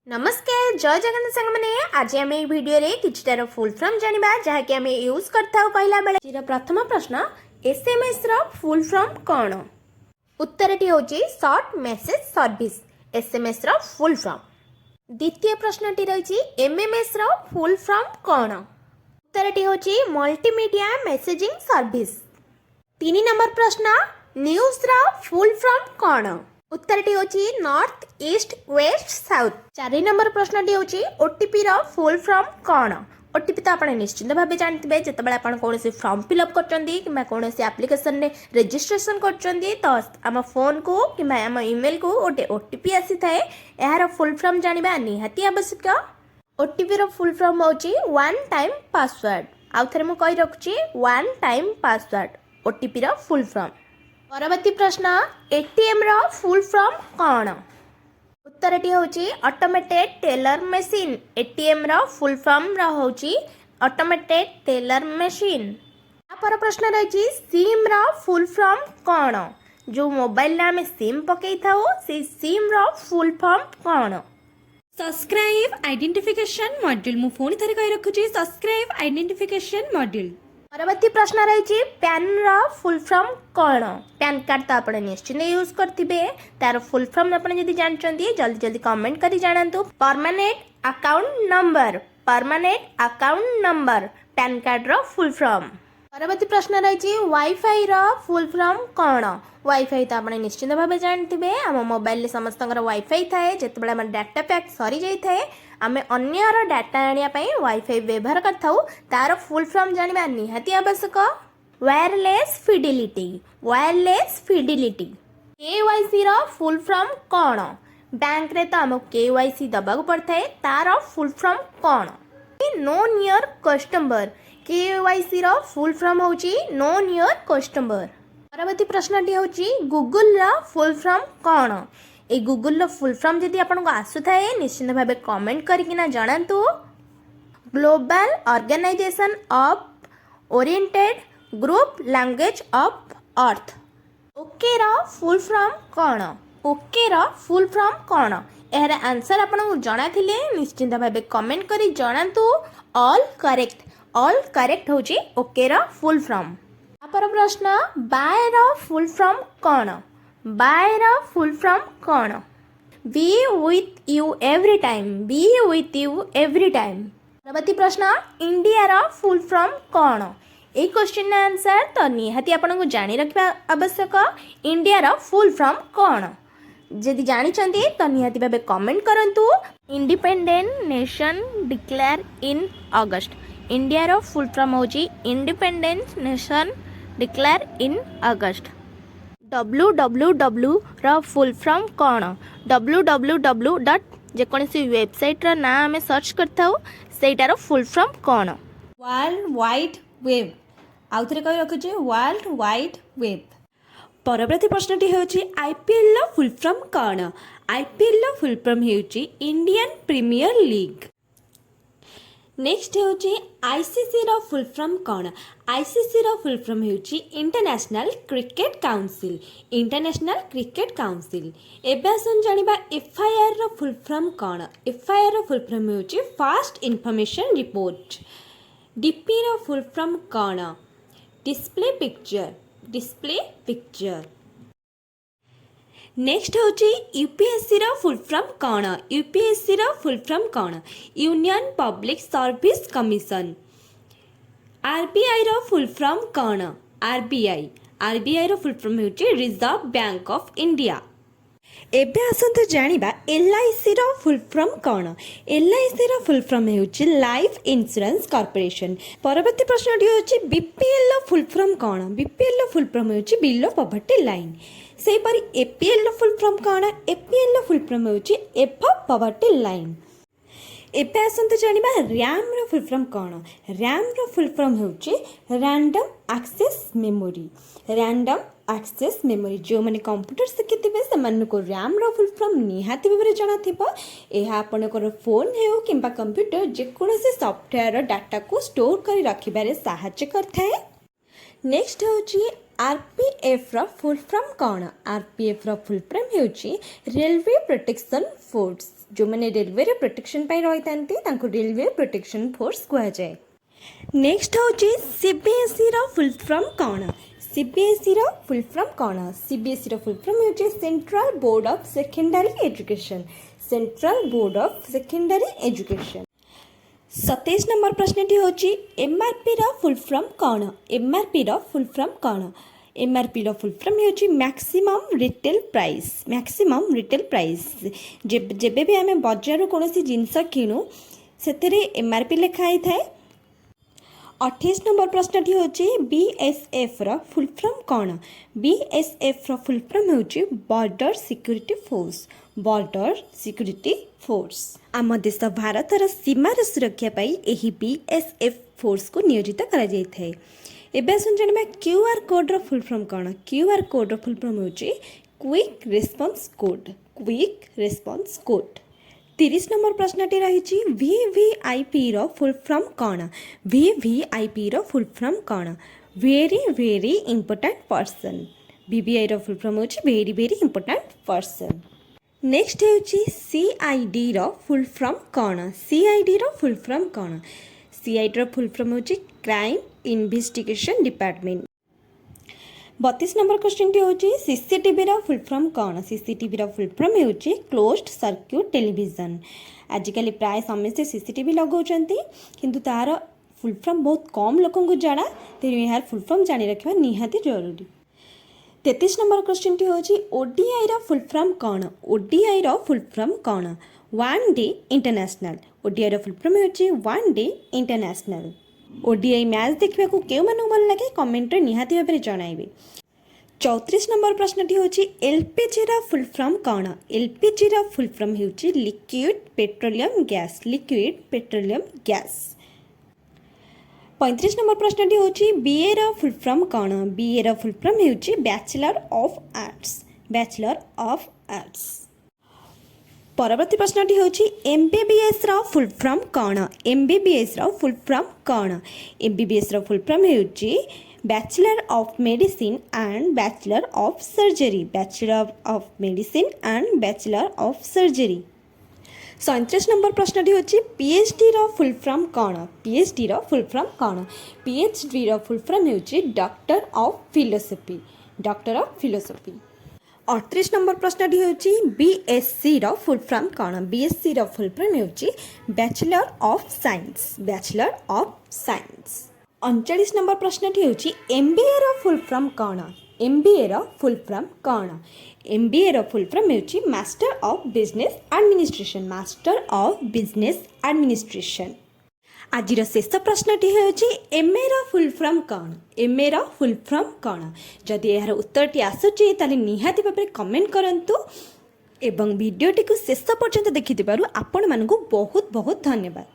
नमस्कार जय जगन्नाथ सांग मैंने आज आम भिडियो किछटार फुल फॉर्म जानिबा जहाँकि आम यूज करता कहला बेले प्रथम प्रश्न एसएमएस रो फुल फॉर्म कौन उत्तरटी होची शॉर्ट मेसेज सर्विस एसएमएस रो फुल फॉर्म। द्वितीय प्रश्नटी रही एमएमएस रो फुल फॉर्म कौन उत्तरटी होची मल्टीमीडिया मेसेजिंग सर्विस। 3 नंबर प्रश्न न्यूज रो फुल फॉर्म कौन उत्तरटी होची north east west south. 4 number प्रश्नटी होची ओटीपी रो फुल फॉर्म कौन ओटीपी तो आपने निश्चित भाव जानते जिते आप कौन फॉर्म फिलअप कर कौन एप्लिकेशन रे रजिस्ट्रेशन कर तो आम फोन को कि आम ईमेल को गोटे ओटीपी आसी थाए यार फुल फॉर्म जानिबा निहाती आवश्यक। ओटीपी रो फुल फॉर्म होची वन टाइम पासवर्ड। आउ थे मुझे कही रखुची वन टाइम पासवर्ड ओटीपी रो फुल फॉर्म। परवर्ती प्रश्न एटीएम रो फुल फॉर्म कौन उत्तरटी होची ऑटोमेटेड टेलर मशीन। एटीएम रो फुल फॉर्म रो होची ऑटोमेटेड टेलर मशीन। पर प्रश्न रही सिम रो फुल फॉर्म कौन जो मोबाइल आम सिम पकई था से सिम रो फुल फॉर्म कौन सब्सक्राइब आइडेंटिफिकेशन मॉड्यूल मु फोन थरे कहि रखुची सब्सक्राइब आइडेंटिफिकेशन मॉड्यूल। परवर्ती प्रश्न रही पैन रो फुल फॉर्म कौन पैन कार्ड तो आप निश्चित यूज करथिबे तार फुल फॉर्म आप जानते जल्दी जल्दी कमेंट करी जानतु। Permanent account number PAN card रो फुल फॉर्म। परवर्ती प्रश्न रही वाईफाई रो फुल फॉर्म कौन वाईफाई तो आप निश्चित भाव जानते आम मोबाइल समस्त वाईफाई थाए जिते आम डाटा पैक सरी जाए आम अन्यर डाटा आने वाईफाई व्यवहार करथाउ तार फुल फॉर्म जानिबा निहाती आवश्यक। वायरलेस फिडिलिटी केवाईसी रो फुल फॉर्म कौन बैंक रे तो आम केवाईसी दबाक पड़ता है तार फुल फॉर्म कौन नोन योर कस्टमर केवाईसी रो फुल फॉर्म होची नोन योर कस्टमर। परवर्ती प्रश्नटी होची गूगल रो फुल फॉर्म कौन ए गूगल रो फुल फॉर्म जदि आपनको आसुथाए निश्चित भाव कमेंट करिकिना जणांतु। Global organisation of oriented group language of earth okay रो फुल फॉर्म कौन ओके रो फुल फॉर्म कौन यार आंसर आपको जଣା थिले निश्चित भाव कमेंट करी जणांतु। ऑल करेक्ट होची ओके रो फुल फॉर्म। पर प्रश्न बाय रो फुल फॉर्म कौन बाय रो फुल फॉर्म कौन B with you every time. परवर्ती प्रश्न इंडिया रो फुल फॉर्म कौन ए क्वेश्चन आंसर तो निहाती आपको जानी रखा आवश्यक। इंडिया रो फुल फॉर्म कौन जदि जानिचंती तो निहाती भाव कमेंट करंतु। Independent nation declare in August India रो फुल फॉर्म होची independence nation declare in August. www रो फुल फॉर्म कौन www डॉट जेकोसी वेबसाइट रो ना आम सर्च करता सेटार फुल फॉर्म कौन वर्ल्ड वाइड वेब आउ थे कहि रखुची वर्ल्ड वाइड वेब। परवर्ती प्रश्नटी होची आईपीएल रो फुल फॉर्म कौन आईपीएल रो फुल फॉर्म होची इंडियन प्रीमियर लीग। नेक्स्ट होची आईसीसी रो फुल फॉर्म कौन आईसीसी रो फुल फॉर्म होची इंटरनेशनल क्रिकेट काउंसिल। एबे आसन जानिबा एफआईआर रो फुल फॉर्म कौन एफआईआर रो फुल फॉर्म होची फास्ट इंफॉर्मेशन रिपोर्ट। डीपी रो फुल फॉर्म कौन डिस्प्ले पिक्चर। नेक्स्ट होची यूपीएससी रो फुल फॉर्म कौन यूपीएससी रो फुल फॉर्म कौन union public service commission. RBI रो full form कौन RBI रो full form होची reserve bank of India. एबे आसंतु जानिबा LIC रो full form कौन LIC रो full form होची life insurance corporation. परवर्ती प्रश्नटी होची बीपीएल रो फुल फॉर्म कौन बीपीएल रो फुल फॉर्म होची बिलो पॉवर्टी लाइन। सेपरी एपीएल रो फुल फॉर्म कौन एपीएल रो फुल फॉर्म होची एबव पॉवर्टी लाइन। एबे आसंतु जानिबा रैम रो फुल फॉर्म कौन रैम रो फुल फॉर्म होची रैंडम एक्सेस मेमोरी जो मैंने कंप्यूटर शिखिथे से रैम रो फुल फॉर्म निहाती भाव जना थिबो। एहा आपनकर फोन हेउ किंबा कंप्यूटर जेकोसी सॉफ्टवेयर डाटा को स्टोर करी रखिबारे सहायता करथाए। नेक्स्ट होची आरपीएफ ର फुल फॉर्म कौन आरपीएफ ର फुल फॉर्म ହେଉଛି रेलवे प्रोटेक्शन फोर्स जो मैंने रेलवे रे प्रोटेक्शन पाई रही थांती तांको रेलवे प्रोटेक्शन फोर्स कहा जाए। नेक्स्ट होची सीबीएसई रो फुल फॉर्म कौन सीबीएसई रो फुल फॉर्म कौन सीबीएसई रो फुल फॉर्म होची central board of secondary education central board of secondary education. 27 number प्रश्नटी होची एमआरपी रो फुल फॉर्म कौन एमआरपी रो फुल फॉर्म कौन एमआरपी रो फुल फॉर्म होची मैक्सिमम रिटेल प्राइस जेबे भी आमे बाजार कोनोसी जिंस किणु सेतेरे एमआरपी लिखाई थाए। 28 नंबर प्रश्नटी होची बीएसएफ रो फुल फॉर्म कौन बीएसएफ रो फुल फॉर्म होची बॉर्डर सिक्योरिटी फोर्स आम देश भारतर सीमार सुरक्षा पाई एही बीएसएफ फोर्स को नियोजित करा जाय थाए। एबे आसन जानिबा क्यूआर कोड रो फुल फॉर्म कौन क्यूआर कोड रो फुल फॉर्म होची क्विक रेस्पॉन्स कोड। 30 नंबर प्रश्नटी रही वीवीआईपी रो फुल फॉर्म कौन वीवीआईपी रो फुल फॉर्म कौन वेरी इंपोर्टेंट पर्सन वीवीआई रो फुल फॉर्म होची वेरी इंपोर्टेंट पर्सन। नेक्स्ट होची सीआईडी रो फुल फॉर्म कौन CID रो full form कौन CID रो full form होची crime investigation department. 32 number question T होची CCTV रो full form कौन CCTV रो full form होची closed circuit television. आजिकल प्राय समस्ते सीसीटीवी लगाउछंती किंतु तार फुल फॉर्म बहुत कम लोकन को जाना तेणु यार फुल फॉर्म जानी रखिबा निहाती जरूरी। 33 नंबर क्वेश्चन टी होची ओडीआई रो फुल फॉर्म कौन ओडीआई रो फुल फॉर्म कौन वन डे इंटरनेशनल ओडीआई रो फुल फॉर्म होची one day international. ODI match देखा क्यों मानू भल लगे कमेंट रे निहाती भाबरे जणाइबे। 34 नंबर प्रश्नटी होची एलपीजी रो फुल फॉर्म कौन एलपीजी रो फुल फॉर्म होची लिक्विड पेट्रोलियम गैस। 35 नंबर प्रश्नटी होची बीए रो फुल फॉर्म कौन बीए रो फुल फॉर्म होची बैचलर ऑफ आर्ट्स। परवर्ती प्रश्नटी होची एमबीबीएस रो फुल फॉर्म कौन एमबीबीएस रो फुल फॉर्म कौन एमबीबीएस रो फुल फॉर्म होची bachelor of medicine and bachelor of surgery. 37 number प्रश्नटी होची पीएचडी रो फुल फॉर्म कौन पीएचडी रो फुल फॉर्म कौन पीएचडी रो फुल फॉर्म होची डॉक्टर ऑफ फिलोसफी। 38 नंबर प्रश्नटी होची बीएससी रो फुल फॉर्म कौन बीएससी रो फुल फॉर्म होची बैचलर ऑफ साइंस 39 नंबर प्रश्नटी होची एमबीए रो फुल फॉर्म कौन एमबीए रो फुल फॉर्म होची मास्टर ऑफ बिजनेस एडमिनिस्ट्रेशन। आजिर शेष प्रश्नटी होची एमए रो फुल फॉर्म कौन जदि यार उत्तरटी आसुची ताले निहाती भाबरे कमेंट करंतु एवं वीडियोटी को शेष पर्यंत देखिथिबारु आपण मानकु बहुत धन्यवाद।